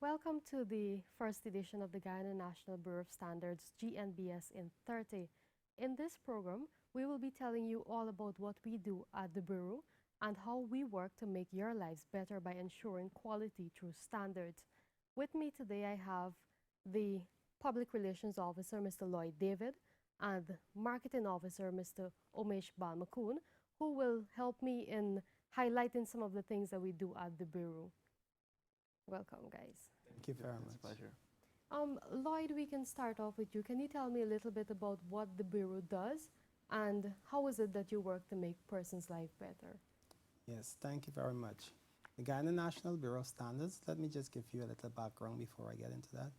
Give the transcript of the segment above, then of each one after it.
Welcome to the first edition of the Guyana National Bureau of Standards GNBS in 30. In this program, we will be telling you all about what we do at the Bureau and how we work to make your lives better by ensuring quality through standards. With me today, I have the Public Relations Officer, Mr. Lloyd David, and Marketing Officer, Mr. Omesh Balmakun, who will help me in highlighting some of the things that we do at the Bureau. Welcome, guys. Thank you very It's a much. pleasure. Lloyd, we can start off with you. Can you tell me a little bit about what the Bureau does and how is it that you work to make persons' life better? Yes, thank you very much. The Guyana National Bureau of Standards, let me just give you a little background before I get into that.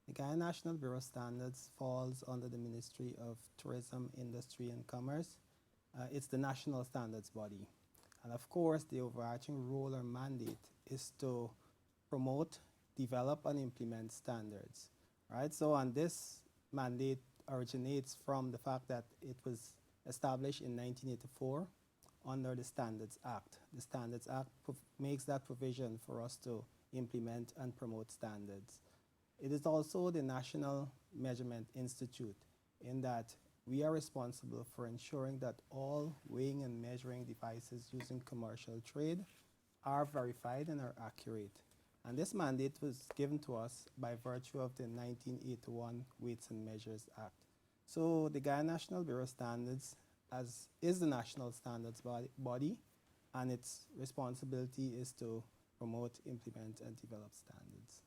The Guyana National Bureau of Standards falls under the Ministry of Tourism, Industry and Commerce. It's the national standards body. And of course, the overarching role or mandate is to promote, develop and implement standards, right? So, and this mandate originates from the fact that it was established in 1984 under the Standards Act. The Standards Act makes that provision for us to implement and promote standards. It is also the National Measurement Institute in that we are responsible for ensuring that all weighing and measuring devices used in commercial trade are verified and are accurate. And this mandate was given to us by virtue of the 1981 Weights and Measures Act. So the Guyana National Bureau of Standards is the national standards body, and its responsibility is to promote, implement, and develop standards.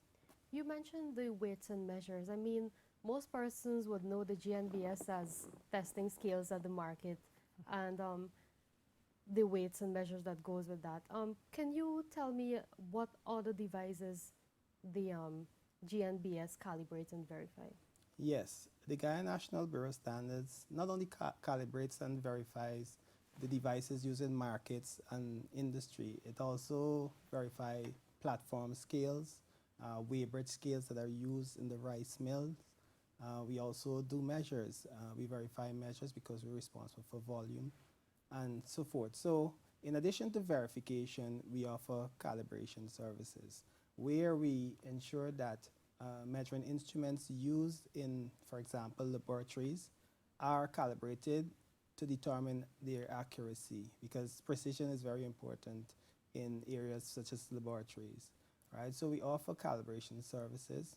You mentioned the weights and measures. I mean, most persons would know the GNBS as testing scales at the market and the weights and measures that goes with that. Can you tell me what other devices the GNBS calibrates and verify? Yes, the Guyana National Bureau of Standards not only calibrates and verifies the devices used in markets and industry, it also verifies platform scales, weighbridge scales that are used in the rice mills. We also do measures. We verify measures because we're responsible for volume and so forth. So in addition to verification, we offer calibration services where we ensure that measuring instruments used in, for example, laboratories are calibrated to determine their accuracy, because precision is very important in areas such as laboratories, right? So we offer calibration services,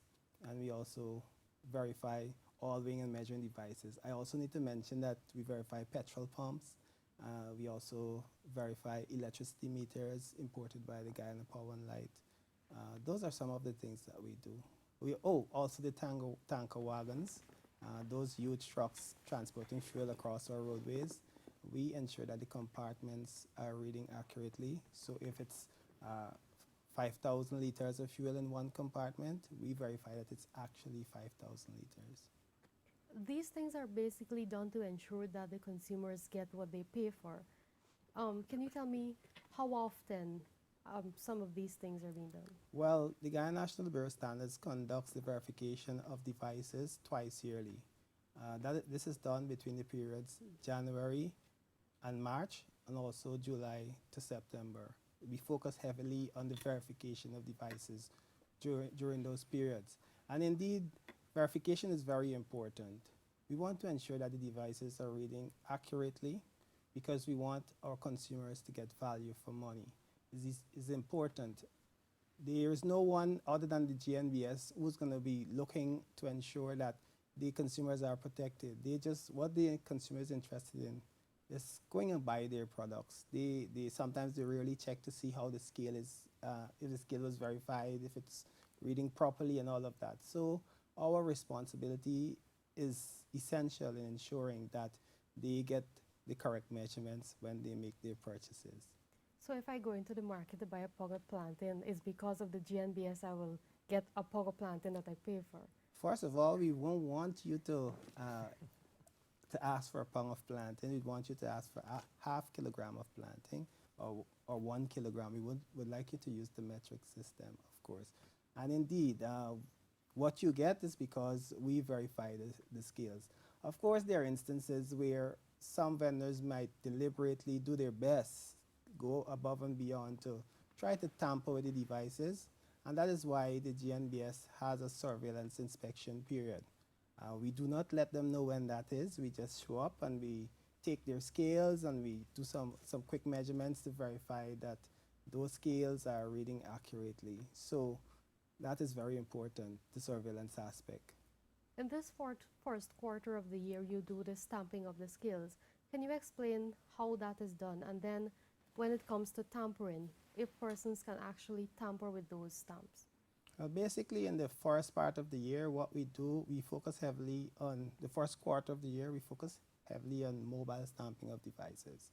and we also verify all weighing and measuring devices. I also need to mention that we verify petrol pumps. We also verify electricity meters imported by the Guyana Power and Light. Those are some of the things that we do. Also the tanker wagons, those huge trucks transporting fuel across our roadways. We ensure that the compartments are reading accurately. So if it's 5,000 liters of fuel in one compartment, we verify that it's actually 5,000 liters. These things are basically done to ensure that the consumers get what they pay for. Can you tell me how often some of these things are being done? Well, the Guyana National Bureau of Standards conducts the verification of devices twice yearly. This is done between the periods January and March, and also July to September. We focus heavily on the verification of devices during those periods. And indeed, verification is very important. We want to ensure that the devices are reading accurately because we want our consumers to get value for money. This is important. There is no one other than the GNBS who's going to be looking to ensure that the consumers are protected. What the consumer is interested in is going and buy their products. Sometimes they really check to see how the scale is, if the scale was verified, if it's reading properly and all of that. So our responsibility is essential in ensuring that they get the correct measurements when they make their purchases. So if I go into the market to buy a pogot plantain, it's because of the GNBS I will get a pogot plantain that I pay for. First of all, we won't want you to ask for a pound of plantain. We want you to ask for a half kilogram of plantain or 1 kilogram. We would like you to use the metric system, of course. And indeed, what you get is because we verify the scales. Of course, there are instances where some vendors might deliberately do their best, go above and beyond to try to tamper with the devices. And that is why the GNBS has a surveillance inspection period. We do not let them know when that is. We just show up and we take their scales and we do some quick measurements to verify that those scales are reading accurately. So that is very important, the surveillance aspect. In this first quarter of the year, you do the stamping of the scales. Can you explain how that is done? And then when it comes to tampering, if persons can actually tamper with those stamps? Basically, in the first part of the year, what we do, we focus heavily on the first quarter of the year, we focus heavily on mobile stamping of devices.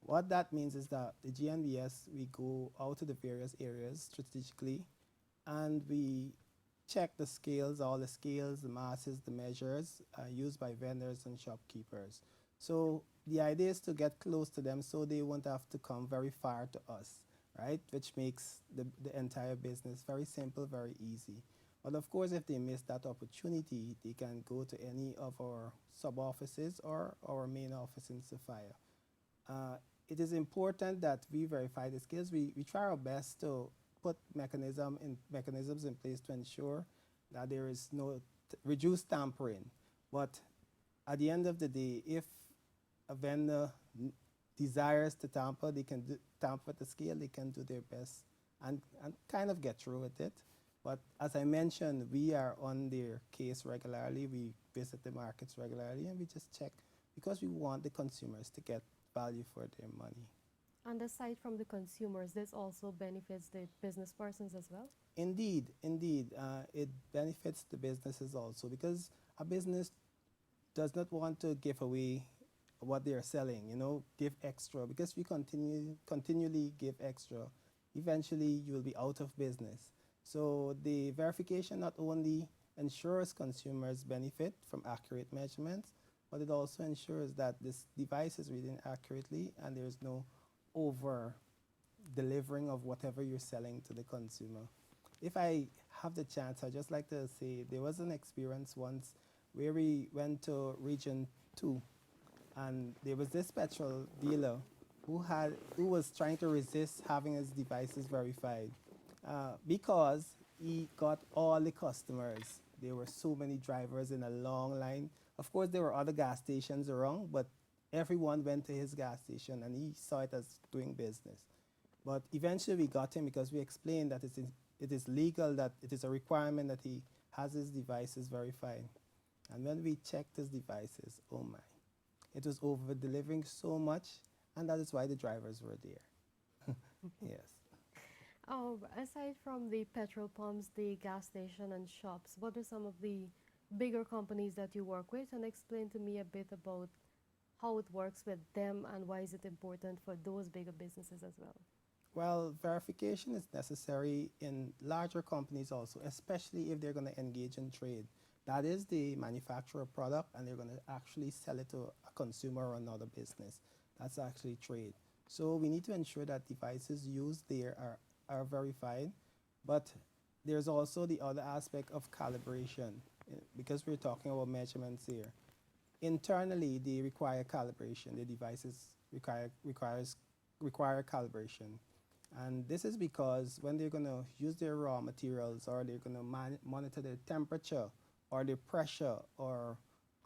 What that means is that the GNBS, we go out to the various areas strategically and we check the scales, all the scales, the masses, the measures used by vendors and shopkeepers. So the idea is to get close to them so they won't have to come very far to us, right? Which makes the entire business very simple, very easy. But of course, if they miss that opportunity, they can go to any of our sub-offices or our main office in Sophia. It is important that we verify the skills. We try our best to put mechanisms in place to ensure that there is no reduced tampering. But at the end of the day, if a vendor desires to tamper, they can tamper with the scale, they can do their best and kind of get through with it. But as I mentioned, we are on their case regularly. We visit the markets regularly and we just check because we want the consumers to get value for their money. And aside from the consumers, this also benefits the business persons as well? Indeed, indeed. It benefits the businesses also because a business does not want to give away what they are selling, give extra. Because if you continually give extra, eventually you will be out of business. So the verification not only ensures consumers benefit from accurate measurements, but it also ensures that this device is reading accurately and there's no over delivering of whatever you're selling to the consumer. If I have the chance, I'd just like to say there was an experience once where we went to Region 2 and there was this petrol dealer who was trying to resist having his devices verified because he got all the customers. There were so many drivers in a long line. Of course, there were other gas stations around, but everyone went to his gas station and he saw it as doing business. But eventually we got him because we explained that it is legal, that it is a requirement that he has his devices verified. And when we checked his devices, oh my, it was over delivering so much, and that is why the drivers were there. Yes. Aside from the petrol pumps, the gas station and shops, what are some of the bigger companies that you work with? And explain to me a bit about how it works with them and why is it important for those bigger businesses as well? Well, verification is necessary in larger companies also, especially if they're going to engage in trade. That is, they manufacture a product and they're going to actually sell it to a consumer or another business. That's actually trade. So we need to ensure that devices used there are verified. But there's also the other aspect of calibration, because we're talking about measurements here. Internally, they require calibration. The devices require calibration. And this is because when they're going to use their raw materials or they're going to monitor the temperature or the pressure or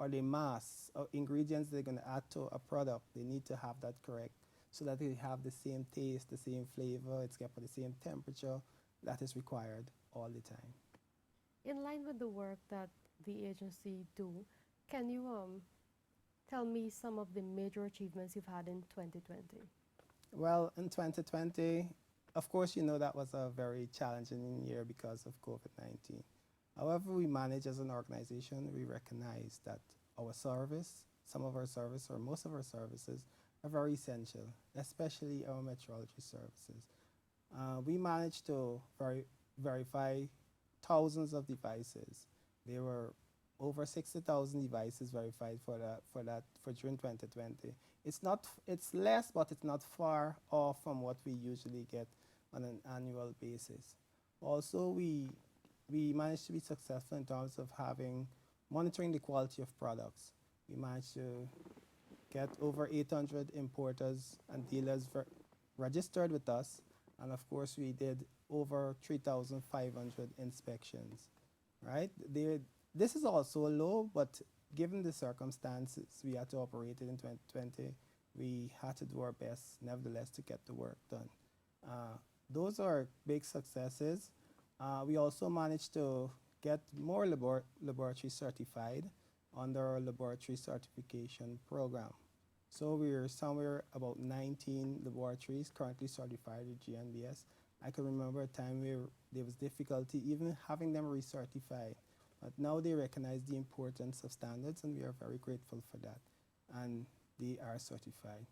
the mass of ingredients they're going to add to a product, they need to have that correct so that they have the same taste, the same flavor, it's kept at the same temperature that is required all the time. In line with the work that the agency do, can you tell me some of the major achievements you've had in 2020? Well, in 2020, of course, that was a very challenging year because of COVID-19. However, we manage as an organization, we recognize that our service, some of our service or most of our services are very essential, especially our metrology services. We managed to verify thousands of devices. There were over 60,000 devices verified for June 2020. It's less, but it's not far off from what we usually get on an annual basis. Also, we managed to be successful in terms of monitoring the quality of products. We managed to get over 800 importers and dealers registered with us, and of course we did over 3,500 inspections, right? This is also low, but given the circumstances we had to operate it in 2020, we had to do our best, nevertheless, to get the work done. Those are big successes. We also managed to get more laboratory certified under our laboratory certification program. So we're somewhere about 19 laboratories currently certified with GNBS. I can remember a time where there was difficulty even having them recertified. But now they recognize the importance of standards, and we are very grateful for that. And they are certified.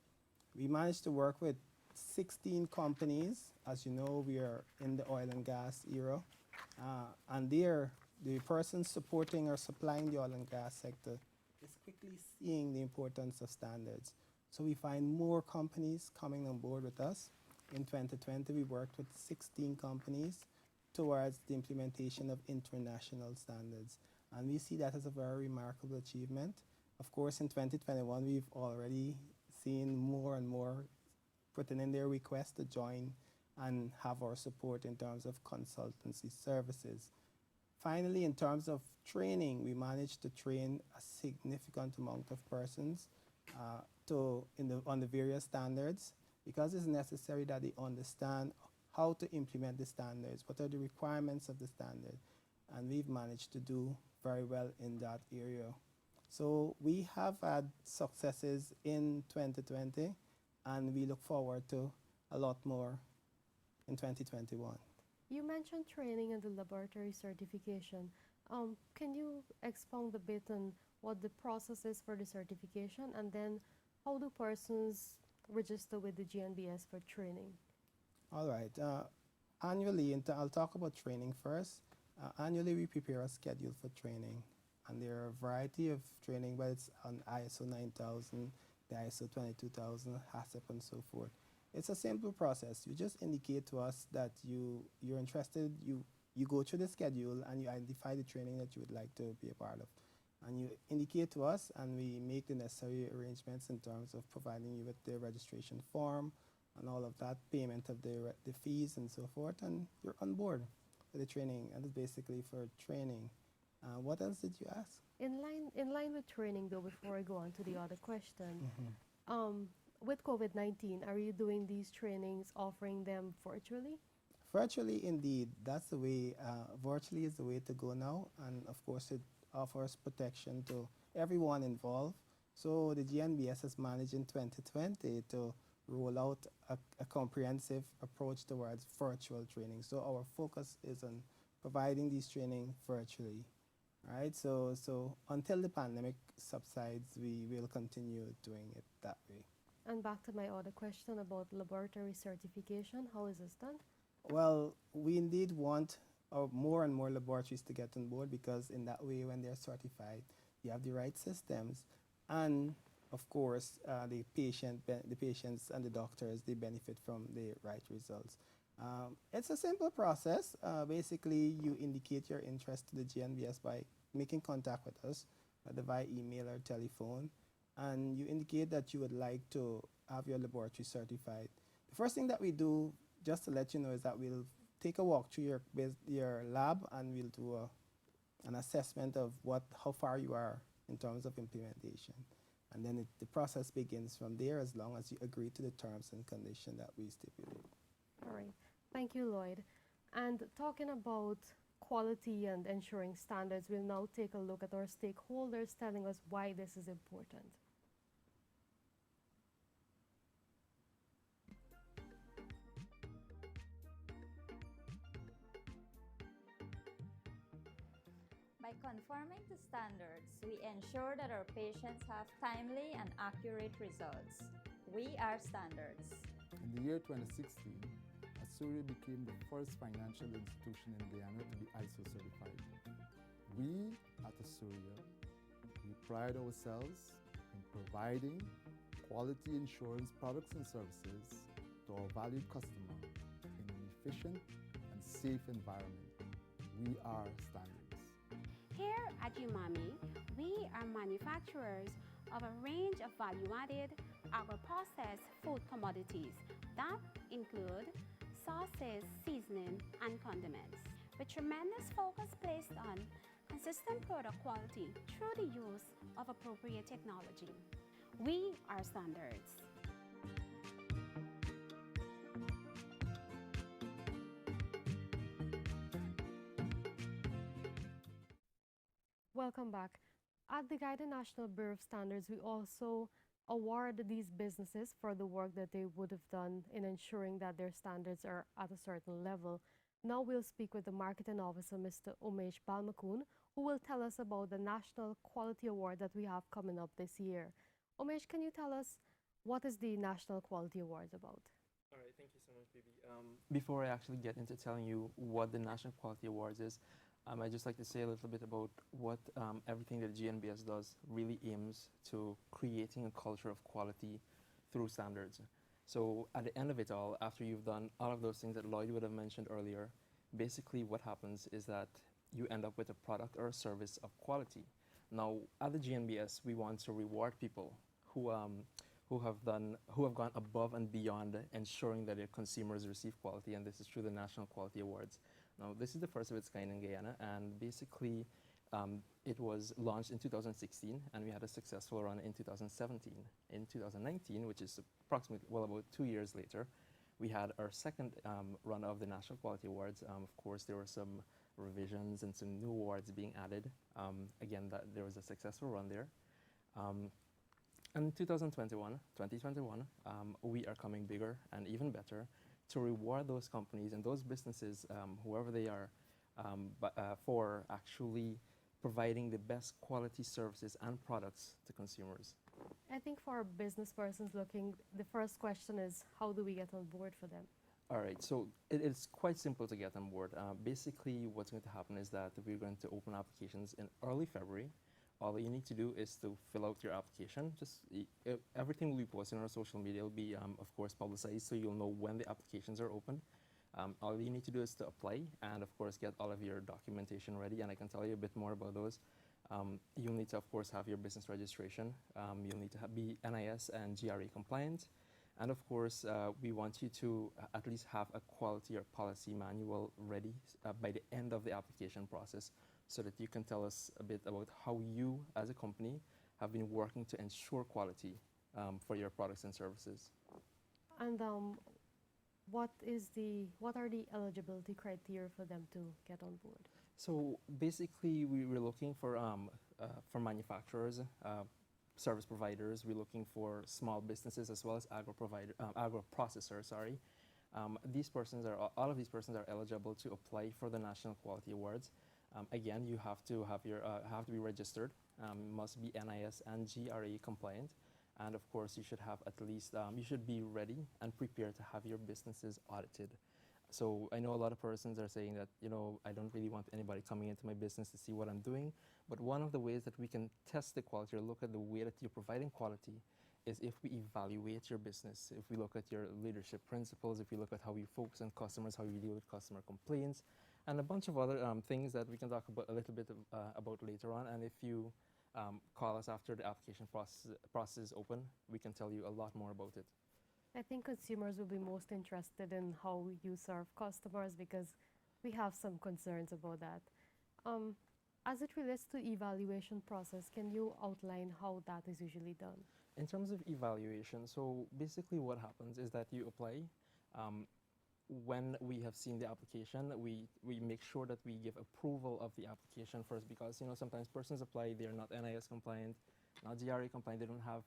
We managed to work with 16 companies. As you know, we are in the oil and gas era. And there, the person supporting or supplying the oil and gas sector is quickly seeing the importance of standards. So we find more companies coming on board with us. In 2020, we worked with 16 companies towards the implementation of international standards. And we see that as a very remarkable achievement. Of course, in 2021, we've already seen more and more putting in their request to join and have our support in terms of consultancy services. Finally, in terms of training, we managed to train a significant amount of persons on the various standards, because it's necessary that they understand how to implement the standards, what are the requirements of the standard, and we've managed to do very well in that area. So we have had successes in 2020, and we look forward to a lot more in 2021. You mentioned training and the laboratory certification. Can you expound a bit on what the process is for the certification, and then how do persons register with the GNBS for training? All right. Annually, I'll talk about training first. Annually, we prepare a schedule for training, and there are a variety of training, but it's on ISO 9000, the ISO 22000, HACCP, and so forth. It's a simple process. You just indicate to us that you're interested, you go through the schedule, and you identify the training that you would like to be a part of. And you indicate to us, and we make the necessary arrangements in terms of providing you with the registration form and all of that, payment of the fees and so forth, and you're on board for the training. And it's basically for training. What else did you ask? In line with training, though, before I go on to the other question, with COVID-19, are you doing these trainings, offering them virtually? Virtually, indeed. That's the way, virtually is the way to go now. And of course, it offers protection to everyone involved. So the GNBS has managed in 2020 to roll out a comprehensive approach towards virtual training. So our focus is on providing these training virtually, right? So until the pandemic subsides, we will continue doing it that way. And back to my other question about laboratory certification, how is this done? Well, we indeed want more and more laboratories to get on board, because in that way, when they're certified, you have the right systems, and of course, the patients and the doctors, they benefit from the right results. It's a simple process. Basically, you indicate your interest to the GNBS by making contact with us, whether via email or telephone, and you indicate that you would like to have your laboratory certified. The first thing that we do, just to let you know, is that we'll take a walk through your lab, and we'll do an assessment of how far you are in terms of implementation. And then the process begins from there, as long as you agree to the terms and conditions that we stipulate. All right. Thank you, Lloyd. And talking about quality and ensuring standards, we'll now take a look at our stakeholders telling us why this is important. By conforming to standards, we ensure that our patients have timely and accurate results. We are standards. In the year 2016, Assyria became the first financial institution in Guyana to be ISO certified. We at Assyria, we pride ourselves in providing quality insurance products and services to our valued customer in an efficient and safe environment. We are standards. Here at Umami, we are manufacturers of a range of value-added agro-processed food commodities that include sauces, seasoning, and condiments, with tremendous focus placed on consistent product quality through the use of appropriate technology. We are standards. Welcome back. At the Guyana National Bureau of Standards, we also award these businesses for the work that they would have done in ensuring that their standards are at a certain level. Now we'll speak with the Marketing Officer, Mr. Umesh Balmakun, who will tell us about the National Quality Award that we have coming up this year. Umesh, can you tell us what is the National Quality Awards about? All right, thank you so much, baby. Before I actually get into telling you what the National Quality Awards is, I'd just like to say a little bit about what everything that GNBS does really aims to creating a culture of quality through standards. So at the end of it all, after you've done all of those things that Lloyd would have mentioned earlier, basically what happens is that you end up with a product or a service of quality. Now, at the GNBS, we want to reward people who have gone above and beyond ensuring that their consumers receive quality, and this is through the National Quality Awards. Now, this is the first of its kind in Guyana, and basically it was launched in 2016, and we had a successful run in 2017. In 2019, which is approximately, well, about 2 years later, we had our second run of the National Quality Awards. Of course, there were some revisions and some new awards being added. Again, there was a successful run there. And 2021, we are coming bigger and even better to reward those companies and those businesses, whoever they are, for actually providing the best quality services and products to consumers. I think for business persons looking, the first question is, how do we get on board for them? All right, so it's quite simple to get on board. Basically, what's going to happen is that we're going to open applications in early February. All you need to do is to fill out your application. Everything will be posted on our social media. Will be, of course, publicized, so you'll know when the applications are open. All you need to do is to apply, and of course, get all of your documentation ready. And I can tell you a bit more about those. You'll need to, of course, have your business registration. You'll need to be NIS and GRA compliant. And of course, we want you to at least have a quality or policy manual ready by the end of the application process, so that you can tell us a bit about how you, as a company, have been working to ensure quality for your products and services. And what are the eligibility criteria for them to get on board? So basically, we were looking for manufacturers, service providers. We're looking for small businesses as well as agro processors. Sorry, all of these persons are eligible to apply for the National Quality Awards. Again, you have to be registered. Must be NIS and GRA compliant, and of course, you should have at least you should be ready and prepared to have your businesses audited. So I know a lot of persons are saying that, I don't really want anybody coming into my business to see what I'm doing. But one of the ways that we can test the quality or look at the way that you're providing quality is if we evaluate your business, if we look at your leadership principles, if we look at how you focus on customers, how you deal with customer complaints, and a bunch of other things that we can talk about a little bit about later on. And if you call us after the application process is open, we can tell you a lot more about it. I think consumers will be most interested in how you serve customers, because we have some concerns about that. As it relates to evaluation process, can you outline how that is usually done? In terms of evaluation, so basically what happens is that you apply. When we have seen the application, we make sure that we give approval of the application first, because sometimes persons apply, they're not NIS compliant, not GRA compliant, they don't have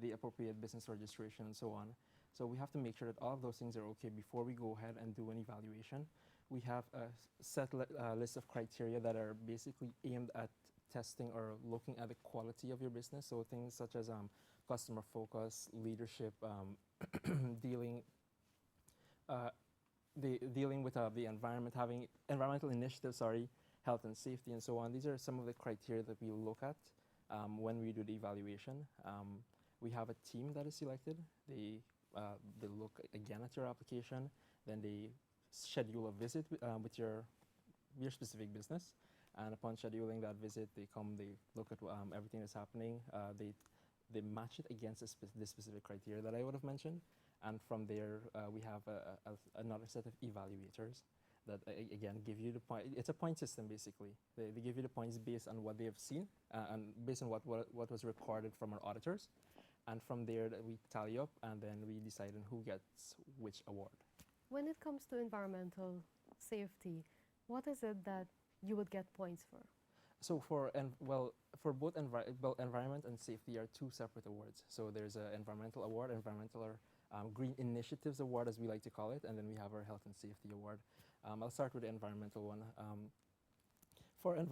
the appropriate business registration and so on. So we have to make sure that all of those things are okay before we go ahead and do an evaluation. We have a set list of criteria that are basically aimed at testing or looking at the quality of your business. So things such as customer focus, leadership, dealing with the environment, having environmental initiatives, health and safety and so on. These are some of the criteria that we look at when we do the evaluation. We have a team that is selected. They look again at your application, then they schedule a visit with your specific business, and upon scheduling that visit, they look at everything that's happening. They match it against the specific criteria that I would have mentioned, And from there, we have another set of evaluators that, again, give you the point. It's a point system, basically. They give you the points based on what they have seen and based on what was recorded from our auditors. And from there, that we tally up, and then we decide on who gets which award. When it comes to environmental safety, what is it that you would get points for? So for both environment and safety are two separate awards. So there's an environmental award, environmental or green initiatives award, as we like to call it, and then we have our health and safety award. I'll start with the environmental one. For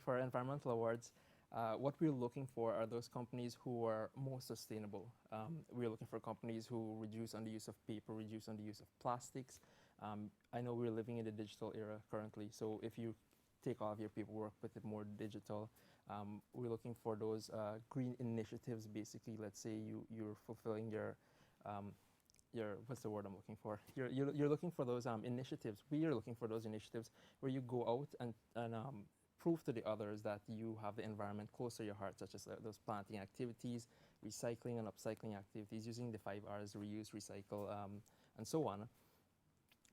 for environmental awards, what we're looking for are those companies who are more sustainable. We're looking for companies who reduce on the use of paper, reduce on the use of plastics. I know we're living in the digital era currently, so if you take all of your paperwork, put it more digital, we're looking for those green initiatives. Basically, let's say you're fulfilling your what's the word I'm looking for? You're looking for those initiatives. We are looking for those initiatives where you go out and prove to the others that you have the environment close to your heart, such as those planting activities, recycling and upcycling activities, using the 5 R's: reuse, recycle, and so on.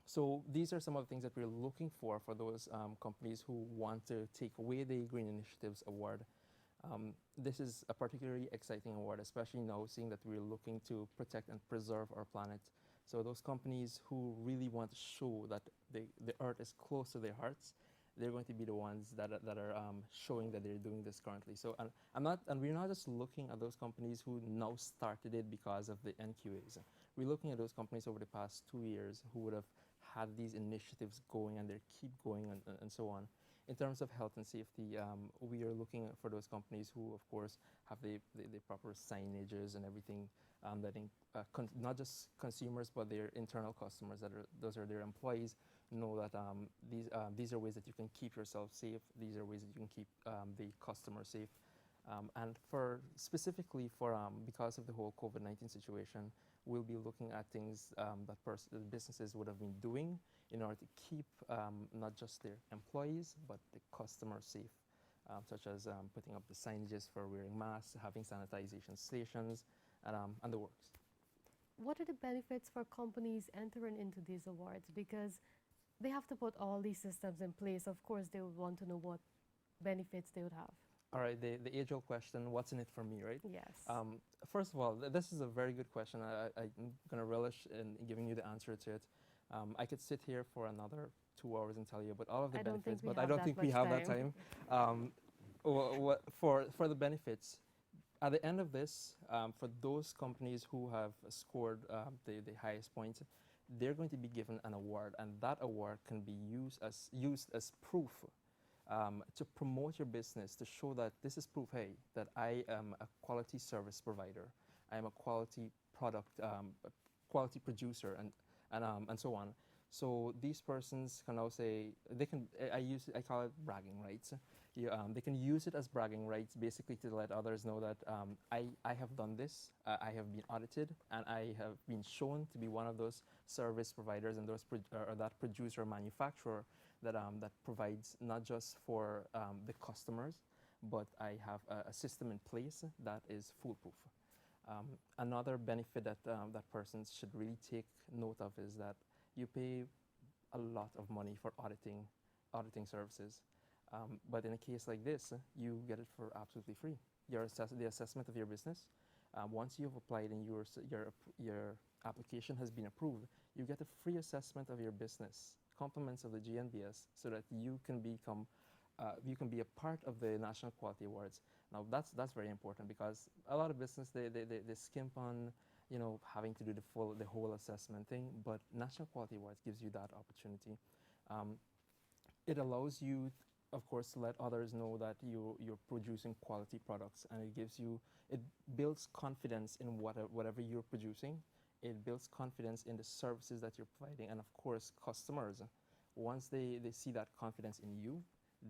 So these are some of the things that we're looking for those companies who want to take away the Green Initiatives Award. This is a particularly exciting award, especially now seeing that we're looking to protect and preserve our planet. So those companies who really want to show that the earth is close to their hearts, they're going to be the ones that are showing that they're doing this currently. So we're not just looking at those companies who now started it because of the NQAs. We're looking at those companies over the past 2 years who would have had these initiatives going and they keep going and so on. In terms of health and safety, we are looking for those companies who, of course, have the proper signages and everything, not just consumers, but their internal customers, those are their employees, know that these are ways that you can keep yourself safe. These are ways that you can keep the customer safe. And specifically because of the whole COVID-19 situation, we'll be looking at things that businesses would have been doing in order to keep not just their employees, but the customer safe, such as putting up the signages for wearing masks, having sanitization stations, and the works. What are the benefits for companies entering into these awards? Because they have to put all these systems in place. Of course, they would want to know what benefits they would have. All right, the age-old question, what's in it for me, right? Yes. First of all, this is a very good question. I'm going to relish in giving you the answer to it. I could sit here for another 2 hours and tell you about all of the benefits, but I don't think we have that time. For the benefits, at the end of this, for those companies who have scored the highest points, they're going to be given an award, and that award can be used as proof to promote your business, to show that this is proof, hey, that I am a quality service provider, I am a quality product, quality producer, and so on. So these persons can now say, I call it bragging rights. They can use it as bragging rights, basically to let others know that I have done this, I have been audited, and I have been shown to be one of those service providers and that producer or manufacturer that provides not just for the customers, but I have a system in place that is foolproof. Another benefit that persons should really take note of is that you pay a lot of money for auditing services. But in a case like this, you get it for absolutely free. The assessment of your business, once you've applied and your application has been approved, you get a free assessment of your business, compliments of the GNBS, so that you can be a part of the National Quality Awards. Now that's very important, because a lot of business they skimp on having to do the whole assessment thing, but National Quality Awards gives you that opportunity. It allows you, of course, to let others know that you're producing quality products, and it builds confidence in whatever you're producing. It builds confidence in the services that you're providing, and of course, customers, once they see that confidence in you,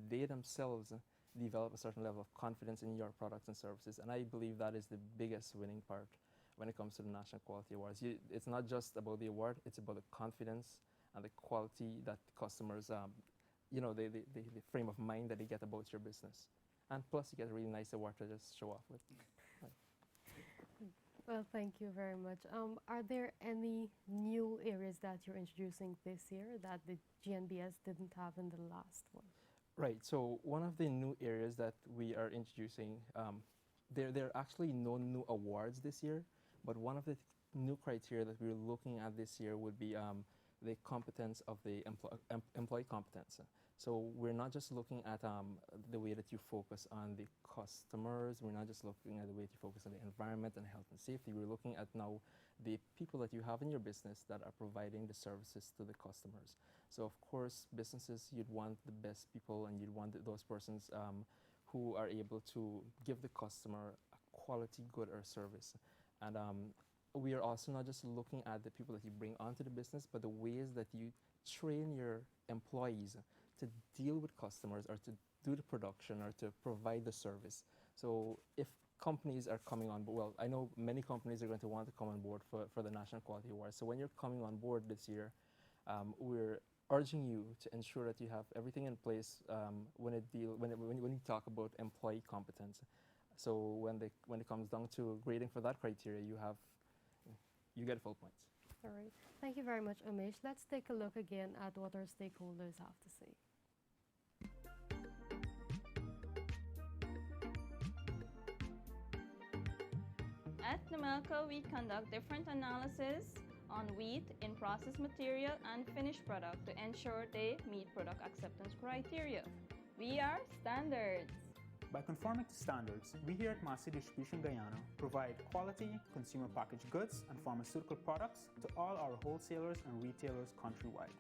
they themselves develop a certain level of confidence in your products and services, and I believe that is the biggest winning part when it comes to the National Quality Awards. It's not just about the award, it's about the confidence and the quality that customers, the frame of mind that they get about your business. And plus, you get a really nice award to just show off with. Right. Well, thank you very much. Are there any new areas that you're introducing this year that the GNBS didn't have in the last one? Right. So one of the new areas that we are introducing, there are actually no new awards this year, but one of the new criteria that we're looking at this year would be the competence of the employee competence. So we're not just looking at the way that you focus on the customers. We're not just looking at the way that you focus on the environment and health and safety. We're looking at now the people that you have in your business that are providing the services to the customers. So of course, businesses, you'd want the best people, and you'd want those persons who are able to give the customer a quality good or service. And we are also not just looking at the people that you bring onto the business, but the ways that you train your employees to deal with customers or to do the production or to provide the service. So if companies are coming on board, well, I know many companies are going to want to come on board for the National Quality Award. So when you're coming on board this year, we're urging you to ensure that you have everything in place when you talk about employee competence. So when it comes down to grading for that criteria, you get full points. All right. Thank you very much, Umesh. Let's take a look again at what our stakeholders have to say. At Numelco, we conduct different analyses on wheat in processed material and finished product to ensure they meet product acceptance criteria. We are standards. By conforming to standards, we here at Massey Distribution Guyana provide quality consumer packaged goods and pharmaceutical products to all our wholesalers and retailers countrywide.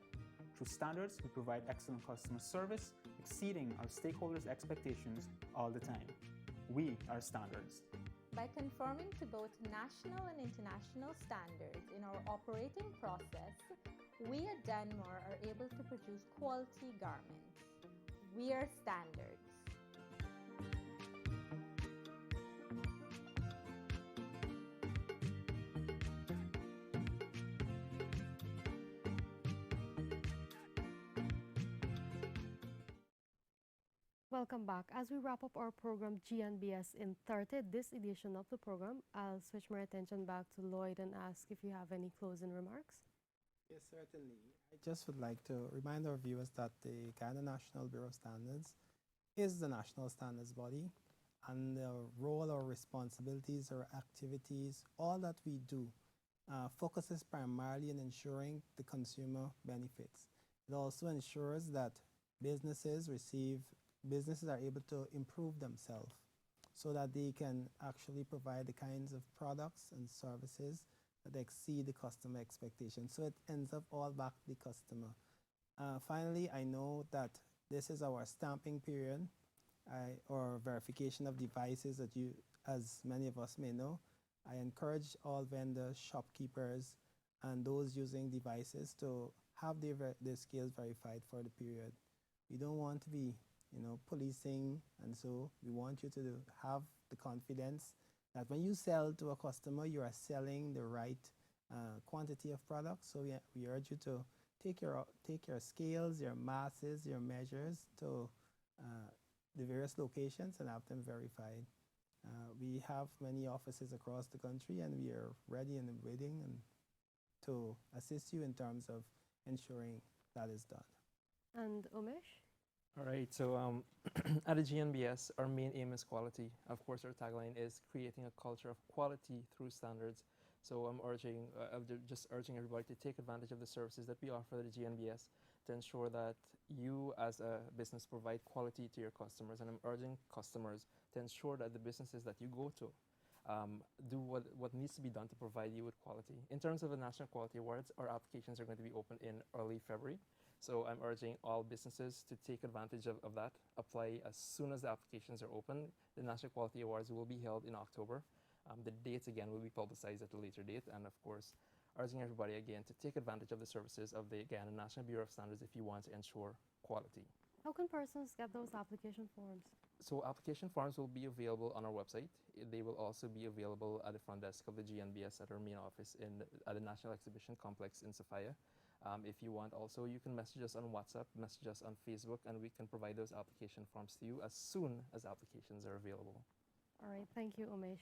Through standards, we provide excellent customer service, exceeding our stakeholders' expectations all the time. We are standards. By conforming to both national and international standards in our operating process, we at Danmore are able to produce quality garments. We are standards. Welcome back. As we wrap up our program GNBS in 30, this edition of the program, I'll switch my attention back to Lloyd and ask if you have any closing remarks. Yes, certainly. I just would like to remind our viewers that the Guyana National Bureau of Standards is the national standards body, and the role or responsibilities or activities, all that we do, focuses primarily on ensuring the consumer benefits. It also ensures that businesses are able to improve themselves so that they can actually provide the kinds of products and services that exceed the customer expectations. So it ends up all back to the customer. Finally, I know that this is our stamping period or verification of devices that you, as many of us may know. I encourage all vendors, shopkeepers, and those using devices to have their skills verified for the period. We don't want to be policing, and so we want you to have the confidence that when you sell to a customer, you are selling the right quantity of products. So we urge you to take your scales, your masses, your measures to the various locations and have them verified. We have many offices across the country, and we are ready and waiting to assist you in terms of ensuring that is done. And Umesh? All right, so at the GNBS, our main aim is quality. Of course, our tagline is creating a culture of quality through standards. So I'm just urging everybody to take advantage of the services that we offer at the GNBS to ensure that you as a business provide quality to your customers. And I'm urging customers to ensure that the businesses that you go to do what needs to be done to provide you with quality. In terms of the National Quality Awards, our applications are going to be open in early February. So I'm urging all businesses to take advantage of that, apply as soon as the applications are open. The National Quality Awards will be held in October. The dates, again, will be publicized at a later date. And of course, urging everybody again to take advantage of the services of the Guyana National Bureau of Standards if you want to ensure quality. How can persons get those application forms? So application forms will be available on our website. They will also be available at the front desk of the GNBS at our main office at the National Exhibition Complex in Sophia. If you want also, you can message us on WhatsApp, message us on Facebook, and we can provide those application forms to you as soon as applications are available. All right, thank you, Umesh.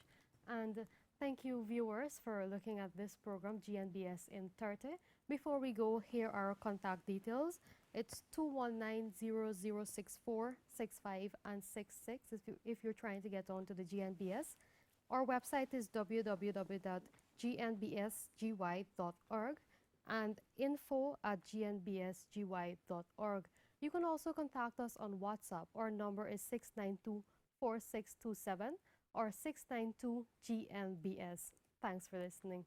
And Thank you, viewers, for looking at this program, GNBS in 30. Before we go, here are our contact details. It's 219-0064-65 and 66 if you're trying to get onto the GNBS. Our website is www.gnbsgy.org and info@gnbsgy.org. You can also contact us on WhatsApp. Our number is 692-4627 or 692-GNBS. Thanks for listening.